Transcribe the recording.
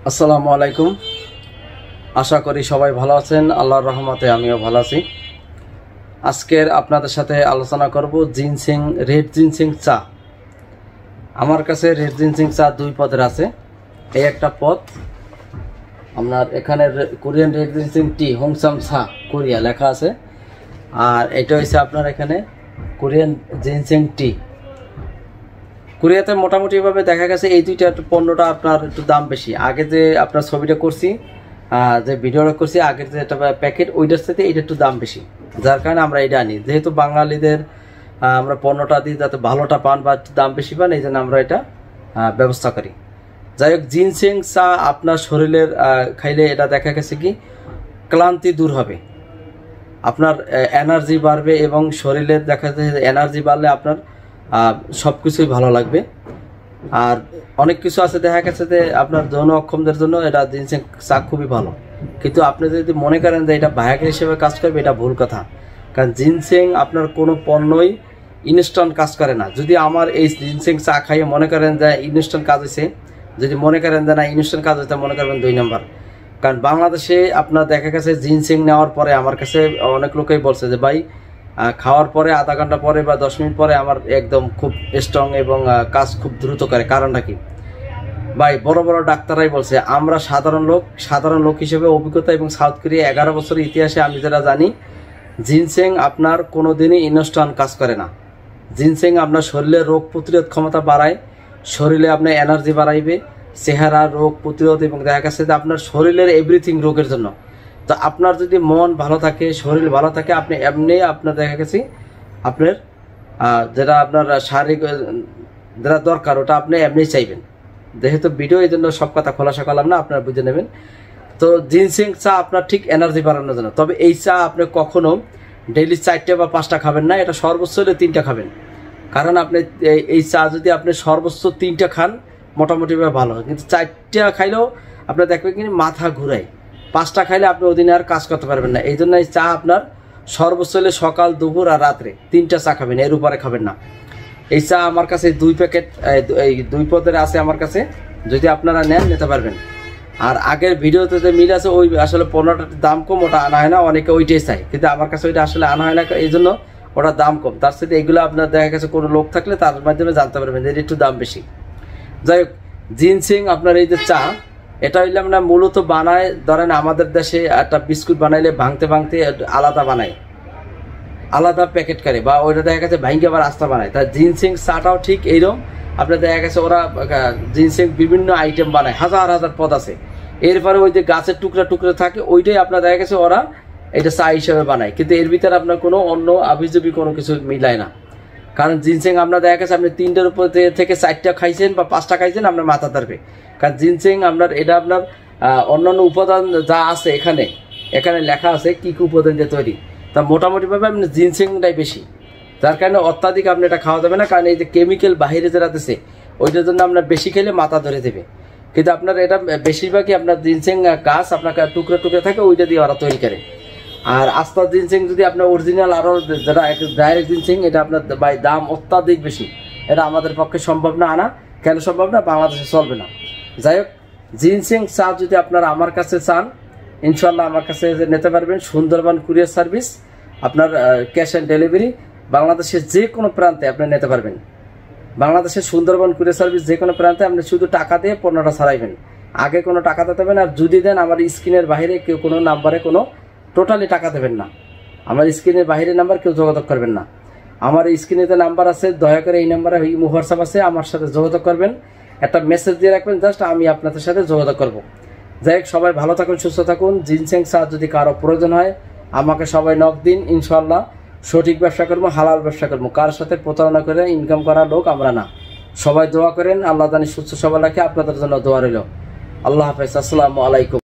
আসসালামু আলাইকুম। আশা করি সবাই ভালো আছেন। আল্লাহর রহমতে আমিও ভালো আছি। আজকের আপনাদের সাথে আলোচনা করব জিনসিং, রেড জিনসিং চা। আমার কাছে রেড জিনসিং চা দুই পদের আছে। এই একটা পদ আপনার এখানে কোরিয়ান রেড জিনসিং টি হোংসাম চা কোরিয়া লেখা আছে, আর এটা হচ্ছে আপনার এখানে কোরিয়ান জিনসিং টি। কোরিয়াতে মোটামুটিভাবে দেখা গেছে এই দুইটা পণ্যটা আপনার একটু দাম বেশি। আগে যে আপনার ছবিটা করছি, যে ভিডিওটা করছি, আগের যে একটা প্যাকেট ওইটার সাথে এটা একটু দাম বেশি, যার কারণে আমরা এটা আনি। যেহেতু বাঙালিদের আমরা পণ্যটা দিই যাতে ভালোটা পান বা দাম বেশি পান, এই জন্য আমরা এটা ব্যবস্থা করি। যাই হোক, জিনসিং চা আপনার শরীরের খাইলে এটা দেখা গেছে কি ক্লান্তি দূর হবে, আপনার এনার্জি বাড়বে এবং শরীরের দেখা যাচ্ছে এনার্জি বাড়লে আপনার সব কিছুই ভালো লাগবে। আর অনেক কিছু আছে দেখা গেছে যে আপনার যৌন অক্ষমদের জন্য এটা জিনসিং চা খুবই ভালো, কিন্তু আপনি যদি মনে করেন যে এটা ভায়াগ্রা হিসেবে কাজ করবে, এটা ভুল কথা। কারণ জিনসিং আপনার কোনো পণ্যই ইনস্ট্যান্ট কাজ করে না। যদি আমার এই জিনসিং চা খাইয়ে মনে করেন যে ইনস্ট্যান্ট কাজ হয়েছে, যদি মনে করেন যে না ইনস্ট্যান্ট কাজ হয়েছে, মনে করবেন 2 নম্বর। কারণ বাংলাদেশে আপনার দেখা গেছে জিনসিং নেওয়ার পরে আমার কাছে অনেক লোকেই বলছে যে ভাই খাওয়ার পরে আধা ঘন্টা পরে বা 10 মিনিট পরে আমার একদম খুব স্ট্রং এবং কাজ খুব দ্রুত করে। কারণটা কি ভাই? বড় বড় ডাক্তাররাই বলছে। আমরা সাধারণ লোক হিসেবে অভিজ্ঞতা এবং সাউথ কোরিয়া 11 বছরের ইতিহাসে আমি যেটা জানি, জিনসিং আপনার কোনোদিনই ইনস্ট্যান্ট কাজ করে না। জিনসিং আপনার শরীরের রোগ প্রতিরোধ ক্ষমতা বাড়ায়, শরীরে আপনার এনার্জি বাড়াইবে, চেহারা রোগ প্রতিরোধ, এবং দেখা গেছে যে আপনার শরীরের এভরিথিং রোগের জন্য। তো আপনার যদি মন ভালো থাকে, শরীর ভালো থাকে, আপনি এমনি আপনার দেখা গেছে আপনার যেটা আপনার শারীরিক যেটা দরকার ওটা আপনি এমনি চাইবেন। যেহেতু ভিডিও এই জন্য সব কথা খোলাসা করলাম না, আপনারা বুঝে নেবেন। তো জিনসিং চা আপনার ঠিক এনার্জি বাড়ানোর জন্য। তবে এই চা আপনি কখনো ডেইলি 4টা বা 5টা খাবেন না, এটা সর্বোচ্চ হলে 3টা খাবেন। কারণ আপনি এই চা যদি আপনি সর্বোচ্চ 3টা খান মোটামুটিভাবে ভালো, কিন্তু 4টা খাইলেও আপনার দেখবেন কি মাথা ঘুরায়। 5টা খাইলে আপনি ওদিনে আর কাজ করতে পারবেন না। এই জন্য এই চা আপনার সর্বোচ্চ হলে সকাল, দুপুর আর রাত্রে 3টা চা খাবেন, এর উপরে খাবেন না। এই চা আমার কাছে 2 প্যাকেট এই 2 পদের আছে আমার কাছে, যদি আপনারা নেন নিতে পারবেন। আর আগের ভিডিওতে যে মিল আছে ওই আসলে পণ্যটার দাম কম, ওটা আনা হয় না, অনেকে ওইটাই চাই, কিন্তু আমার কাছে ওইটা আসলে আনা হয় না, এই জন্য ওটার দাম কম। তার সাথে এইগুলো আপনার দেখা গেছে কোনো লোক থাকলে তার মাধ্যমে জানতে পারবেন যে একটু দাম বেশি। যাই হোক, জিনসিং আপনার এই যে চা, এটা হইলে আমরা মূলত বানায়, ধরেন আমাদের দেশে একটা বিস্কুট বানাইলে ভাঙতে আলাদা বানায়, আলাদা প্যাকেট করে, বা ওইটা দেখা গেছে ভাঙে আবার আস্তা বানায়। তা জিনসিং চাটাও ঠিক এইরকম। আপনার দেখা গেছে ওরা জিনসিং বিভিন্ন আইটেম বানায়, হাজার হাজার পদ আছে। এরপরে ওই যে গাছের টুকরা থাকে, ওইটাই আপনার দেখা গেছে ওরা এটা চা হিসেবে বানায়, কিন্তু এর ভিতরে আপনার কোনো অন্য আবিজবি কোনো কিছু মিলায় না। কারণ জিনসিং আপনার দেখা গেছে আপনি 3টার উপর থেকে 4টা খাইছেন বা 5টা খাইছেন, আপনার মাথা ধরবে। কারণ জিনসিং আপনার এটা আপনার অন্যান্য উপাদান যা আছে এখানে লেখা আছে কি কি উপাদান দিয়ে তৈরি। তা মোটামুটিভাবে আপনি জিনসিংটাই বেশি, যার কারণে অত্যাধিক আপনি এটা খাওয়া যাবে না। কারণ এই যে কেমিক্যাল বাহিরে যেটা দিচ্ছে ওইটার জন্য আপনার বেশি খেলে মাথা ধরে দেবে। কিন্তু আপনার এটা বেশিরভাগই আপনার জিনসিং গাছ আপনার টুকরা থাকে, ওইটা দিয়ে ওরা তৈরি করে। আর আস্তা জিনসিং যদি আপনার অরিজিনাল আরও যেটা ডাইরেক্ট জিনসিং, এটা আপনার দাম অত্যাধিক বেশি, এটা আমাদের পক্ষে সম্ভব না আনা। কেন সম্ভব না? বাংলাদেশে চলবে না। যাই হোক, জিনসিং চা যদি আপনারা আমার কাছে চান, ইনশাল্লাহ আমার কাছে নিতে পারবেন। সুন্দরবন কুরিয়ার সার্ভিস, আপনার ক্যাশ অন ডেলিভারি, বাংলাদেশের যে কোনো প্রান্তে আপনি নিতে পারবেন। বাংলাদেশের সুন্দরবন কুরিয়ার সার্ভিস যে কোনো প্রান্তে আপনি শুধু টাকা দিয়ে পণ্যটা ছাড়াইবেন, আগে কোনো টাকা দিতে হবে না। আর যদি দেন, আমার স্ক্রিনের বাইরে কেউ কোনো নাম্বারে কোনো টোটালি টাকা দেবেন না। আমার স্ক্রিনের বাইরে নাম্বার কেউ যোগাযোগ করবেন না। আমার স্ক্রিনেতে নাম্বার আছে, দয়া করে এই নাম্বারে হোয়াটসঅ্যাপ আছে, আমার সাথে যোগাযোগ করবেন। একটা মেসেজ দিয়ে রাখবেন, জাস্ট আমি আপনাদের সাথে যোগাযোগ করব। যাই হোক, সবাই ভালো থাকুন, সুস্থ থাকুন। জিনসিং চা যদি কারো প্রয়োজন হয় আমাকে সবাই নক দিন, ইনশাল্লাহ সঠিক ব্যবসা করবো, হালাল ব্যবসা করবো। কার সাথে প্রতারণা করে ইনকাম করার লোক আমরা না। সবাই দোয়া করেন, আল্লাহ জানি সুস্থ সবাই রাখে। আপনাদের জন্য দোয়া রইল। আল্লাহ হাফেজ, আসসালামু আলাইকুম।